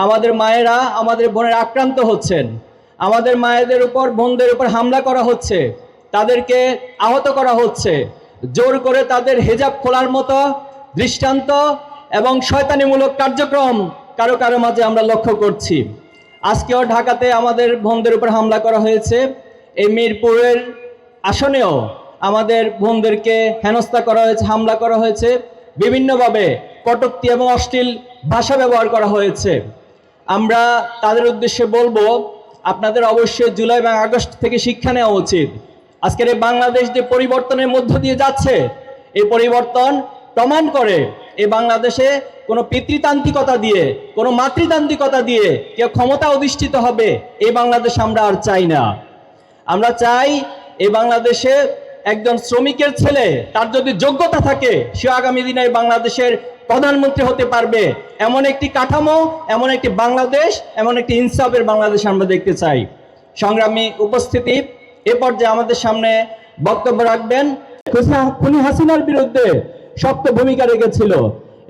আমাদের মায়েরা আমাদের বোনেরা আক্রান্ত হচ্ছেন, আমাদের মায়েদের উপর বোনদের উপর হামলা করা হচ্ছে, তাদেরকে আহত করা হচ্ছে, জোর করে তাদের হেজাব খোলার মতো দৃষ্টান্ত এবং শয়তানিমূলক কার্যক্রম কারো কারো মাঝে আমরা লক্ষ্য করছি। আজকেও ঢাকাতে আমাদের বোনদের উপর হামলা করা হয়েছে। এই মিরপুরের আসনেও আমাদের বোনদেরকে হেনস্থা করা হয়েছে, হামলা করা হয়েছে, বিভিন্নভাবে কটূক্তি এবং অশ্লীল ভাষা ব্যবহার করা হয়েছে। আমরা তাদের উদ্দেশ্যে বলবো, আপনাদের অবশ্যই জুলাই এবং আগস্ট থেকে শিক্ষা নেওয়া উচিত। আজকের এই বাংলাদেশ যে পরিবর্তনের মধ্য দিয়ে যাচ্ছে, এই পরিবর্তন প্রমাণ করে এই বাংলাদেশে কোনো পিতৃতান্ত্রিকতা দিয়ে, কোনো মাতৃতান্ত্রিকতা দিয়ে কেউ ক্ষমতা অধিষ্ঠিত হবে, এই বাংলাদেশ আমরা আর চাই না। আমরা চাই এই বাংলাদেশে একজন শ্রমিকের ছেলে, তার যদি যোগ্যতা থাকে, সে আগামী দিনে বাংলাদেশের প্রধানমন্ত্রী হতে পারবে, এমন একটি কাঠামো, এমন একটি বাংলাদেশ, এমন একটি ইনসাফের বাংলাদেশ আমরা দেখতে চাই। সংগ্রামী উপস্থিতি, এ পর্যায়ে আমাদের সামনে বক্তব্য রাখবেন খুনি হাসিনার বিরুদ্ধে শক্ত ভূমিকা রেখেছিল।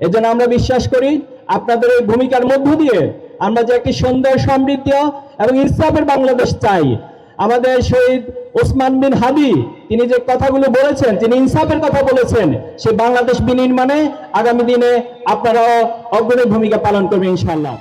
এজন্য আমরা বিশ্বাস করি আপনাদের এই ভূমিকার মধ্য দিয়ে আমরা যে একটি সুন্দর, সমৃদ্ধ এবং ইনসাফের বাংলাদেশ চাই। আমাদের শহীদ ওসমান বিন হাদি তিনি যে কথাগুলো বলেছেন, তিনি ইনসাফের কথা বলেছেন, সে বাংলাদেশ বিনির্মাণে আগামী দিনে আপনারাও অগ্রণী ভূমিকা পালন করবেন ইনশাআল্লাহ।